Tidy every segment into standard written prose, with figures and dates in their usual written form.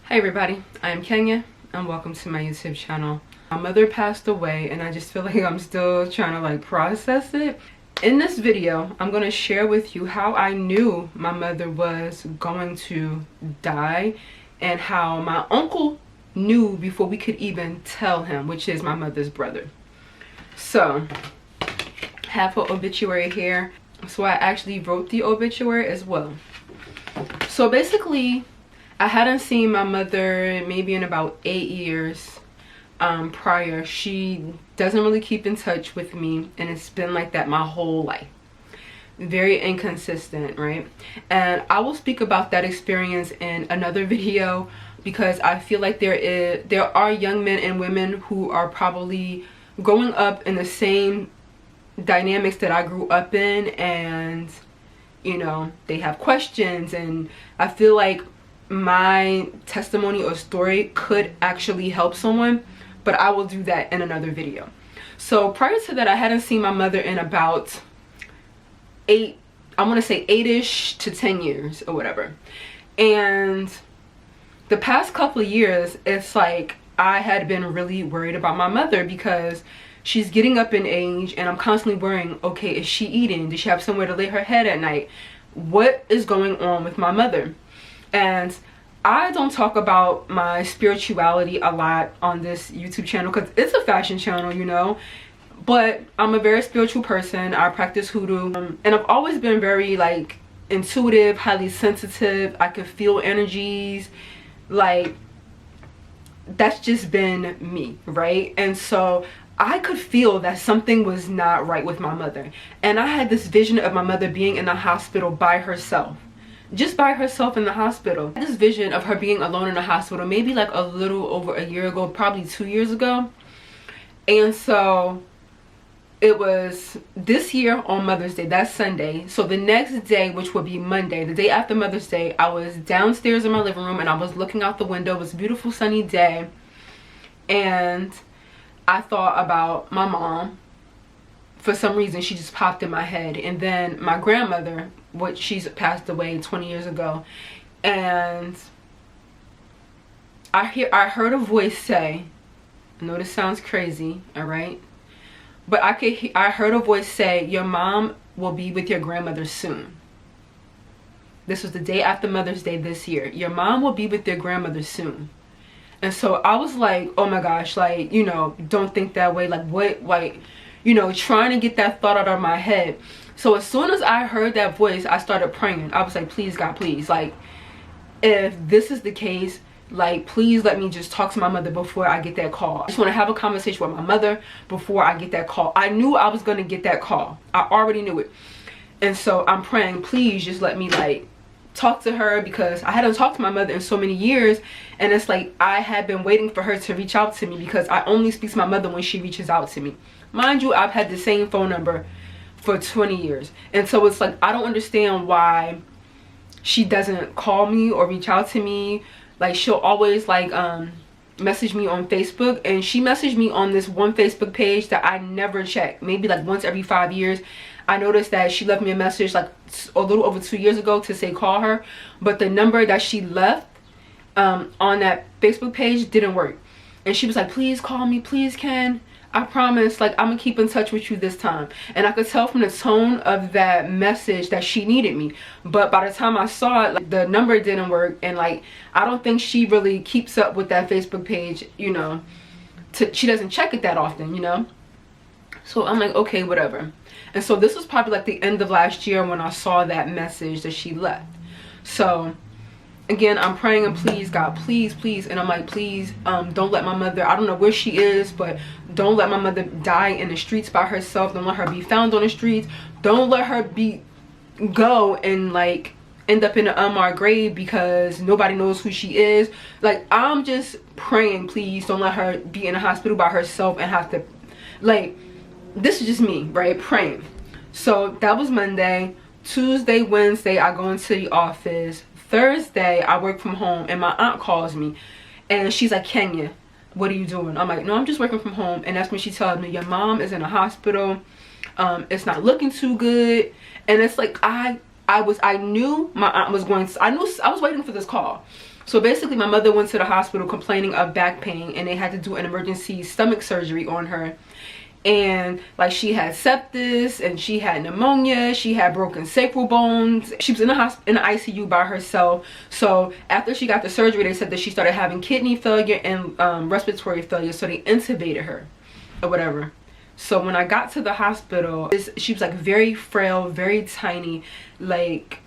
Hey everybody, I am Kenya and welcome to my YouTube channel. My mother passed away and I just feel like I'm still trying to process it. In this video, I'm going to share with you how I knew my mother was going to die and how my uncle knew before we could even tell him, which is my mother's brother. So, I have her obituary here. So I actually wrote the obituary as well. So basically, I hadn't seen my mother maybe in about 8 years prior. She doesn't really keep in touch with me, and it's been like that my whole life. Very inconsistent, right? And I will speak about that experience in another video because I feel like there are young men and women who are probably growing up in the same dynamics that I grew up in, and you know, they have questions, and I feel like my testimony or story could actually help someone, but I will do that in another video. So prior to that, I hadn't seen my mother in about I want to say 8ish to 10 years or whatever. And the past couple of years, it's like I had been really worried about my mother because she's getting up in age, and I'm constantly worrying, okay, is she eating? Does she have somewhere to lay her head at night? What is going on with my mother? And I don't talk about my spirituality a lot on this YouTube channel because it's a fashion channel, you know, but I'm a very spiritual person. I practice hoodoo, and I've always been very intuitive, highly sensitive. I can feel energies. That's just been me, right? And so I could feel that something was not right with my mother, and I had this vision of my mother being in the hospital by herself. Just by herself in the hospital. This vision of her being alone in the hospital maybe a little over a year ago, probably 2 years ago. And so it was this year on Mother's Day, that's Sunday. So the next day, which would be Monday, the day after Mother's Day, I was downstairs in my living room and I was looking out the window. It was a beautiful sunny day, and I thought about my mom. For some reason, she just popped in my head. And then my grandmother, which she's passed away 20 years ago, and I heard a voice say, I know this sounds crazy, all right, but I heard a voice say, your mom will be with your grandmother soon. This was the day after Mother's Day this year. Your mom will be with your grandmother soon. And so I was like, oh my gosh, you know, don't think that way. You know, trying to get that thought out of my head. So as soon as I heard that voice, I started praying. I was like, please God, please, if this is the case, please let me just talk to my mother before I get that call. I just want to have a conversation with my mother before I get that call. I knew I was going to get that call. I already knew it. And so I'm praying, please just let me talk to her, because I hadn't talked to my mother in so many years, and it's I had been waiting for her to reach out to me because I only speak to my mother when she reaches out to me. Mind you, I've had the same phone number for 20 years, and so it's I don't understand why she doesn't call me or reach out to me. She'll always message me on Facebook, and she messaged me on this one Facebook page that I never check, maybe once every 5 years. I noticed that she left me a message a little over 2 years ago to say call her, but the number that she left on that Facebook page didn't work. And she was like, please call me, please, Ken, I promise, I'm gonna keep in touch with you this time. And I could tell from the tone of that message that she needed me. But by the time I saw it, the number didn't work, and I don't think she really keeps up with that Facebook page, you know. She doesn't check it that often, you know. So I'm like, okay, whatever. And so this was probably the end of last year when I saw that message that she left. So again, I'm praying, and please God, please, please, and I'm like, please, don't let my mother, I don't know where she is, but don't let my mother die in the streets by herself. Don't let her be found on the streets. Don't let her go and end up in an unmarked grave because nobody knows who she is. I'm just praying, please don't let her be in a hospital by herself and have to this is just me, right, praying. So that was Monday. Tuesday, Wednesday, I go into the office. Thursday, I work from home, and my aunt calls me, and she's like, Kenya, what are you doing? I'm like, no, I'm just working from home. And that's when she tells me, your mom is in a hospital. It's not looking too good. And it's I knew my aunt was going to, I was waiting for this call. So basically my mother went to the hospital complaining of back pain, and they had to do an emergency stomach surgery on her. And like, she had sepsis and she had pneumonia, she had broken sacral bones. She was in the ICU by herself. So after she got the surgery, they said that she started having kidney failure and respiratory failure, so they intubated her or whatever. So when I got to the hospital, she was like very frail, very tiny, like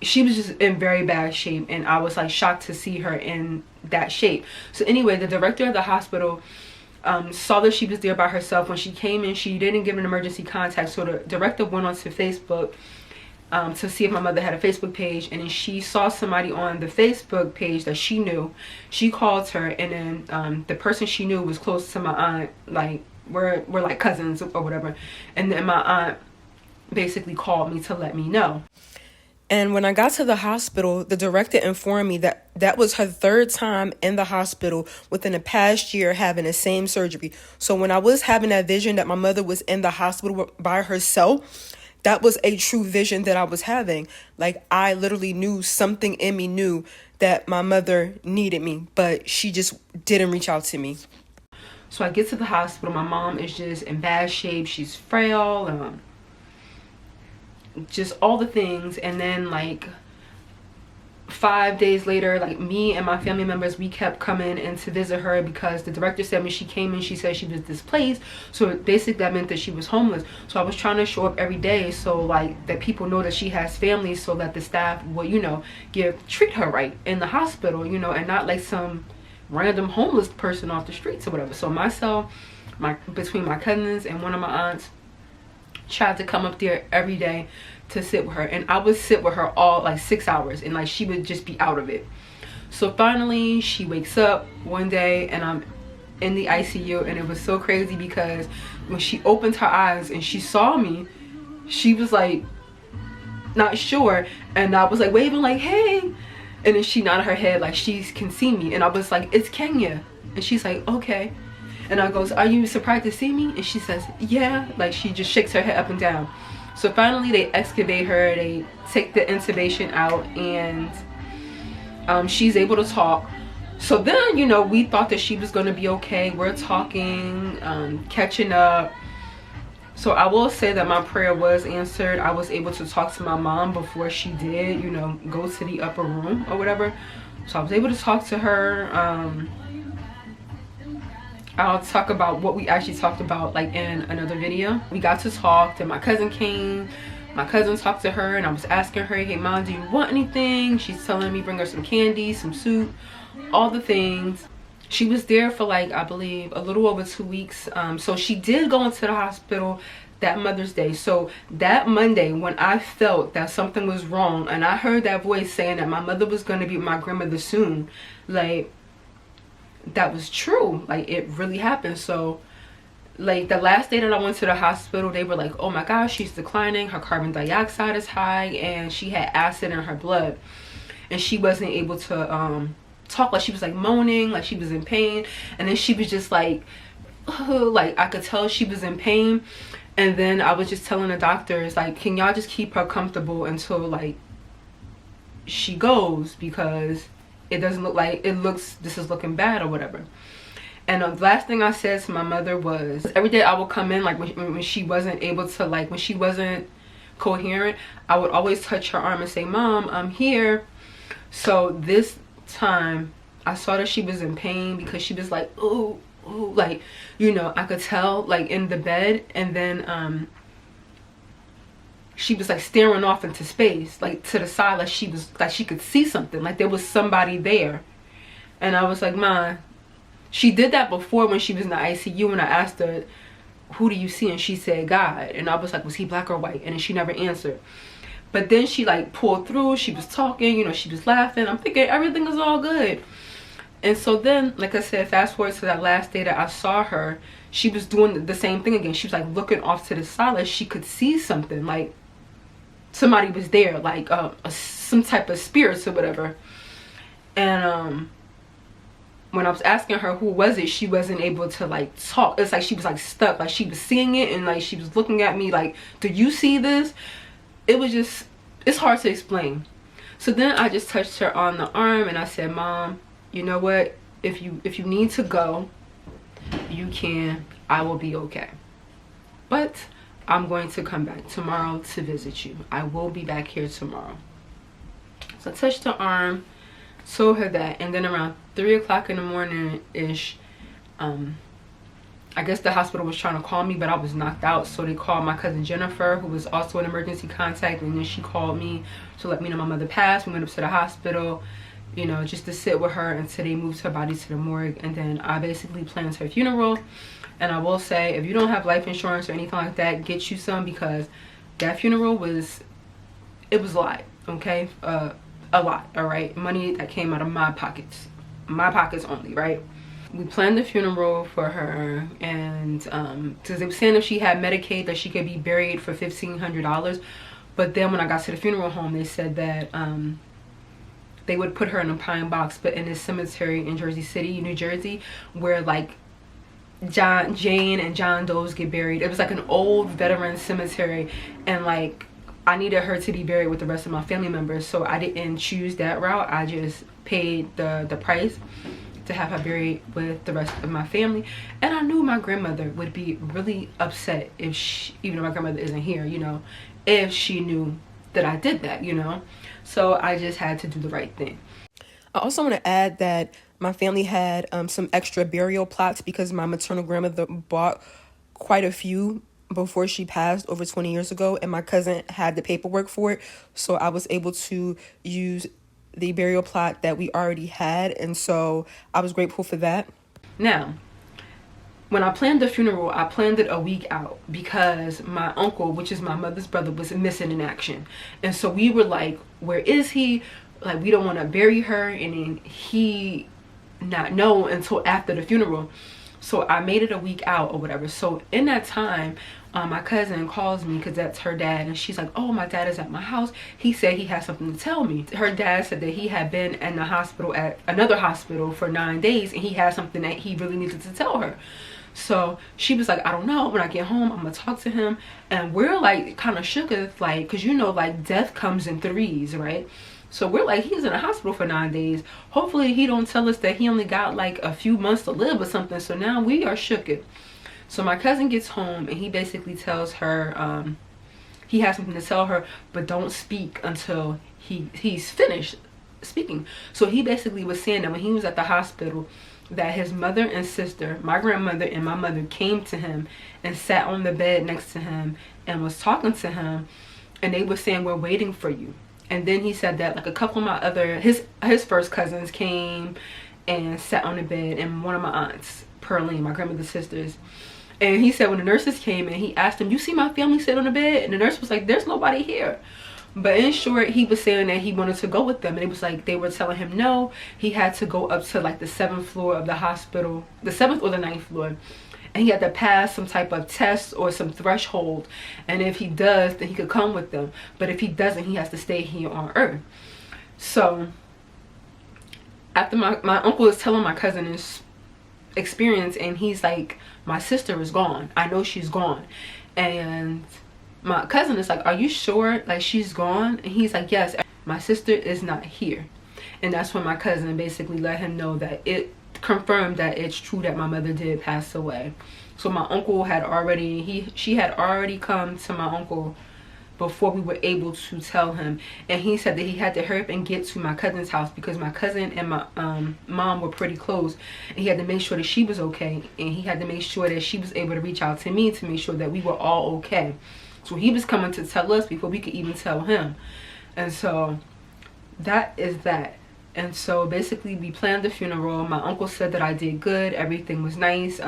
she was just in very bad shape, and I was like shocked to see her in that shape. So anyway, the director of the hospital saw that she was there by herself. When she came in, she didn't give an emergency contact, so the director went onto Facebook to see if my mother had a Facebook page, and then she saw somebody on the Facebook page that she knew. She called her, and then the person she knew was close to my aunt, like we're like cousins or whatever, and then my aunt basically called me to let me know. And when I got to the hospital, the director informed me that that was her third time in the hospital within the past year having the same surgery. So when I was having that vision that my mother was in the hospital by herself, that was a true vision that I was having. Like, I literally knew, something in me knew that my mother needed me, but she just didn't reach out to me. So I get to the hospital. My mom is just in bad shape. She's frail, just all the things. And then like 5 days later, like me and my family members, we kept coming in to visit her, because the director said when she came in, she said she was displaced. So basically that meant that she was homeless. So I was trying to show up every day, so like that people know that she has family, so that the staff will, you know, treat her right in the hospital, you know, and not like some random homeless person off the streets or whatever. So myself, between my cousins and one of my aunts, tried to come up there every day to sit with her, and I would sit with her all like 6 hours, and like she would just be out of it. So finally she wakes up one day and I'm in the ICU, and it was so crazy because when she opened her eyes and she saw me, she was like not sure, and I was like waving like, hey, and then she nodded her head like she can see me, and I was like, it's Kenya. And she's like, okay. And I goes, are you surprised to see me? And she says, yeah. Like, she just shakes her head up and down. So finally they excavate her, they take the intubation out, and she's able to talk. So then, you know, we thought that she was going to be okay. We're talking, catching up. So I will say that my prayer was answered. I was able to talk to my mom before she did, you know, go to the upper room or whatever. So I was able to talk to her. I'll talk about what we actually talked about like in another video. We got to talk, then my cousin came. My cousin talked to her, and I was asking her, hey mom, do you want anything? She's telling me bring her some candy, some soup, all the things. She was there for like, I believe, a little over 2 weeks. So she did go into the hospital that Mother's Day. So that Monday, when I felt that something was wrong, and I heard that voice saying that my mother was going to be with my grandmother soon, like, that was true. Like, it really happened. So like the last day that I went to the hospital, they were like, oh my gosh, she's declining, her carbon dioxide is high, and she had acid in her blood, and she wasn't able to talk. Like, she was like moaning, like she was in pain, and then she was just like, like I could tell she was in pain. And then I was just telling the doctors, like, can y'all just keep her comfortable until like she goes, because it doesn't look like this is looking bad or whatever. And the last thing I said to my mother was, every day I would come in, like when she wasn't able to, like when she wasn't coherent, I would always touch her arm and say, mom, I'm here. So this time I saw that she was in pain, because she was like, ooh, ooh, like, you know, I could tell, like in the bed. And then she was like staring off into space, like to the side, like she was, like she could see something, like there was somebody there. And I was like, Ma, she did that before when she was in the ICU, and I asked her, who do you see? And she said, God. And I was like, was he black or white? And then she never answered. But then she like pulled through, she was talking, you know, she was laughing. I'm thinking everything is all good. And so then, like I said, fast forward to that last day that I saw her, she was doing the same thing again. She was like looking off to the side, like she could see something, like somebody was there, like some type of spirits or whatever. And when I was asking her who was it, she wasn't able to like talk. It's like she was like stuck, like she was seeing it, and like she was looking at me like, do you see this? It was just, it's hard to explain. So then I just touched her on the arm and I said, Mom, you know what, if you need to go, you can. I will be okay, but I'm going to come back tomorrow to visit you. I will be back here tomorrow. So I touched her arm, told her that, and then around 3 o'clock in the morning ish, I guess the hospital was trying to call me, but I was knocked out. So they called my cousin Jennifer, who was also an emergency contact, and then she called me to let me know my mother passed. We went up to the hospital, you know, just to sit with her until they moved her body to the morgue. And then I basically planned her funeral. And I will say, if you don't have life insurance or anything like that, get you some, because that funeral was, it was a lot, okay? A lot, all right? Money that came out of my pockets only, right? We planned the funeral for her, and because they were saying if she had Medicaid that she could be buried for $1,500, but then when I got to the funeral home, they said that they would put her in a pine box, but in this cemetery in Jersey City, New Jersey, where like Jane and John Doe's get buried. It was like an old veteran cemetery, and like I needed her to be buried with the rest of my family members, so I didn't choose that route. I just paid the price to have her buried with the rest of my family. And I knew my grandmother would be really upset if she, even though my grandmother isn't here, you know, if she knew that I did that, you know. So I just had to do the right thing. I also want to add that my family had some extra burial plots because my maternal grandmother bought quite a few before she passed over 20 years ago, and my cousin had the paperwork for it, so I was able to use the burial plot that we already had, and so I was grateful for that. Now, when I planned the funeral, I planned it a week out because my uncle, which is my mother's brother, was missing in action. And so we were like, where is he? Like, we don't want to bury her and then he not know until after the funeral. So I made it a week out or whatever. So in that time, my cousin calls me because that's her dad, and she's like, oh, my dad is at my house. He said he has something to tell me. Her dad said that he had been in the hospital at another hospital for 9 days, and he had something that he really needed to tell her. So she was like, I don't know, when I get home I'm gonna talk to him. And we're like kind of shook, like, because you know, like, death comes in threes, right? So we're like, he's in a hospital for 9 days. Hopefully he don't tell us that he only got like a few months to live or something. So now we are shook. So my cousin gets home and he basically tells her he has something to tell her, but don't speak until he's finished speaking. So he basically was saying that when he was at the hospital, that his mother and sister, my grandmother and my mother, came to him and sat on the bed next to him and was talking to him, and they were saying, we're waiting for you. And then he said that like a couple of my other, his first cousins came and sat on the bed, and one of my aunts, Pearline, my grandmother's sisters. And he said when the nurses came and he asked them, you see my family sit on the bed? And the nurse was like, there's nobody here. But in short, he was saying that he wanted to go with them, and it was like they were telling him no, he had to go up to like the 7th floor of the hospital, the 7th or the 9th floor, and he had to pass some type of test or some threshold, and if he does, then he could come with them, but if he doesn't, he has to stay here on earth. So after my uncle is telling my cousin his experience, and he's like, my sister is gone, I know she's gone. And my cousin is like, are you sure, like, she's gone? And he's like, yes, my sister is not here. And that's when my cousin basically let him know that it confirmed that it's true that my mother did pass away. So my uncle had already, she had already come to my uncle before we were able to tell him. And he said that he had to hurry up and get to my cousin's house because my cousin and my mom were pretty close, and he had to make sure that she was okay, and he had to make sure that she was able to reach out to me to make sure that we were all okay. So he was coming to tell us before we could even tell him. And so that is that. And so basically we planned the funeral. My uncle said that I did good, everything was nice,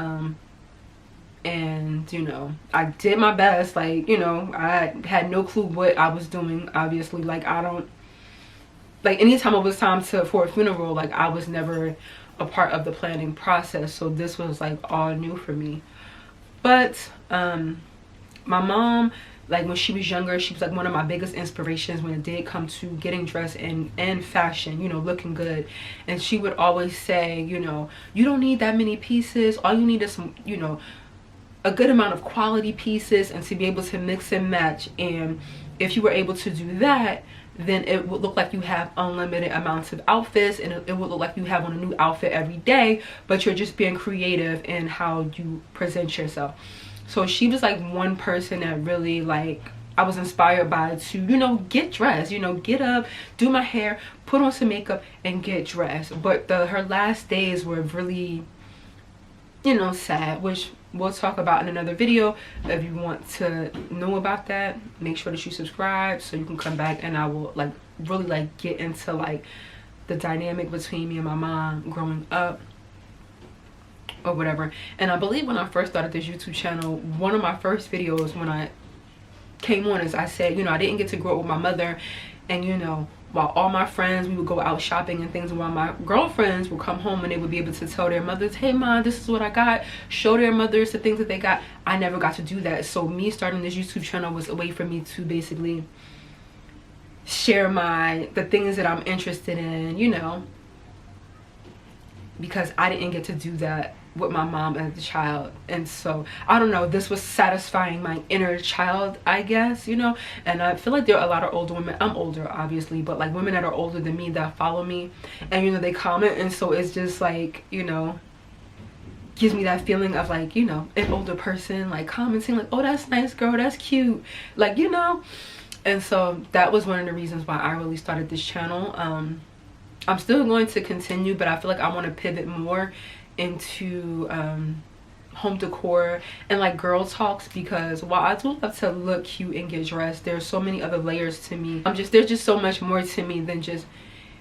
and you know, I did my best. Like, you know, I had no clue what I was doing, obviously. Like, I don't, like, anytime it was time for a funeral, like, I was never a part of the planning process, so this was like all new for me. But my mom, like, when she was younger, she was like one of my biggest inspirations when it did come to getting dressed and fashion, you know, looking good. And she would always say, you know, you don't need that many pieces, all you need is some, you know, a good amount of quality pieces, and to be able to mix and match. And if you were able to do that, then it would look like you have unlimited amounts of outfits, and it would look like you have on a new outfit every day, but you're just being creative in how you present yourself. So she was like one person that really, like, I was inspired by to, you know, get dressed, you know, get up, do my hair, put on some makeup, and get dressed. But her last days were really, you know, sad, which we'll talk about in another video. If you want to know about that, make sure that you subscribe so you can come back, and I will like really like get into like the dynamic between me and my mom growing up or whatever. And I believe when I first started this YouTube channel, one of my first videos when I came on is I said, you know, I didn't get to grow up with my mother, and you know, while all my friends, we would go out shopping and things, while my girlfriends would come home and they would be able to tell their mothers, hey mom, this is what I got, show their mothers the things that they got. I never got to do that. So me starting this YouTube channel was a way for me to basically share the things that I'm interested in, you know, because I didn't get to do that with my mom as a child. And so I don't know, this was satisfying my inner child, I guess, you know. And I feel like there are a lot of older women, I'm older obviously, but like women that are older than me that follow me, and you know, they comment, and so it's just like, you know, gives me that feeling of like, you know, an older person like commenting like, oh, that's nice girl, that's cute, like, you know. And so that was one of the reasons why I really started this channel. I'm still going to continue, but I feel like I want to pivot more into home decor and like girl talks, because while I do love to look cute and get dressed, there's so many other layers to me. There's just so much more to me than just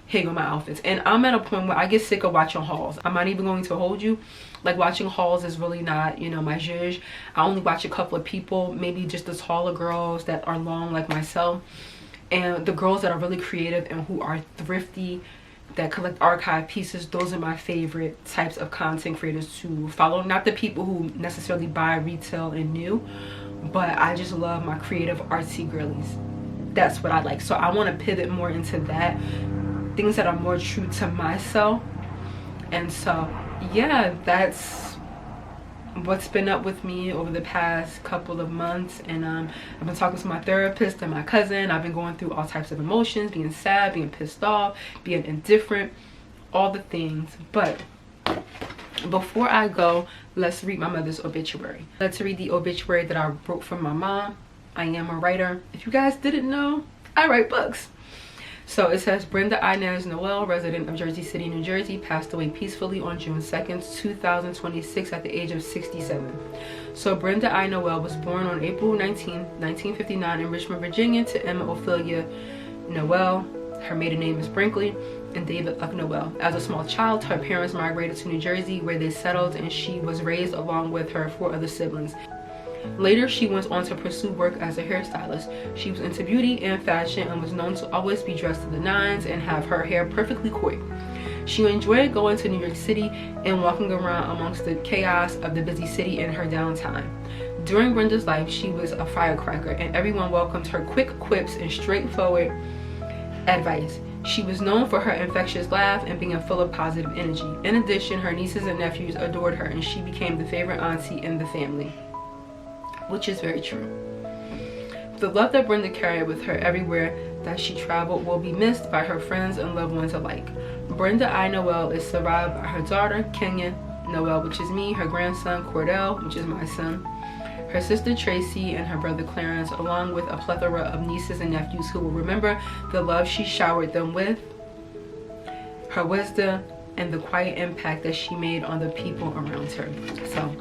hang on my outfits. And I'm at a point where I get sick of watching hauls. I'm not even going to hold you, like watching hauls is really not, you know, my zhuzh. I only watch a couple of people, maybe just the taller girls that are long like myself, and the girls that are really creative and who are thrifty, that collect archive pieces. Those are my favorite types of content creators to follow. Not the people who necessarily buy retail and new, but I just love my creative artsy girlies. That's what I like. So I want to pivot more into that, things that are more true to myself. And so yeah, that's what's been up with me over the past couple of months. And I've been talking to my therapist and my cousin. I've been going through all types of emotions, being sad, being pissed off, being indifferent, all the things. But before I go, let's read my mother's obituary. Let's read the obituary that I wrote from my mom. I am a writer. If you guys didn't know, I write books. So it says, Brenda Inez Noel, resident of Jersey City, New Jersey, passed away peacefully on June 2nd, 2026 at the age of 67. So Brenda I. Noel was born on April 19, 1959 in Richmond, Virginia to Emma Ophelia Noel. Her maiden name is Brinkley, and David Luck Noel. As a small child, her parents migrated to New Jersey where they settled, and she was raised along with her 4 other siblings. Later, she went on to pursue work as a hairstylist. She was into beauty and fashion and was known to always be dressed to the nines and have her hair perfectly coiffed. She enjoyed going to New York City and walking around amongst the chaos of the busy city in her downtime. During Brenda's life, she was a firecracker, and everyone welcomed her quick quips and straightforward advice. She was known for her infectious laugh and being full of positive energy. In addition, her nieces and nephews adored her, and she became the favorite auntie in the family, which is very true. The love that Brenda carried with her everywhere that she traveled will be missed by her friends and loved ones alike. Brenda I. Noel is survived by her daughter, Kenya Noel, which is me, her grandson, Cordell, which is my son, her sister, Tracy, and her brother, Clarence, along with a plethora of nieces and nephews who will remember the love she showered them with, her wisdom, and the quiet impact that she made on the people around her. So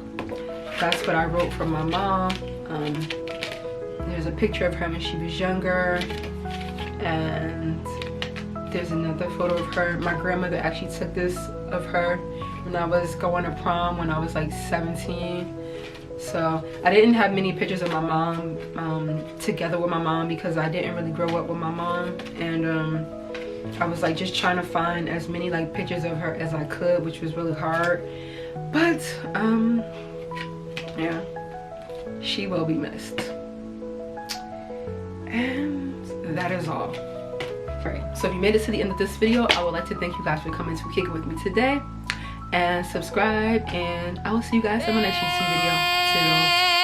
that's what I wrote for my mom. There's a picture of her when she was younger, and there's another photo of her. My grandmother actually took this of her when I was going to prom when I was like 17. So I didn't have many pictures of my mom together with my mom, because I didn't really grow up with my mom, and I was like just trying to find as many like pictures of her as I could, which was really hard. But yeah, she will be missed. And that is all. Alright, so if you made it to the end of this video, I would like to thank you guys for coming to kick it with me today, and subscribe, and I will see you guys in my next YouTube video. Toodles.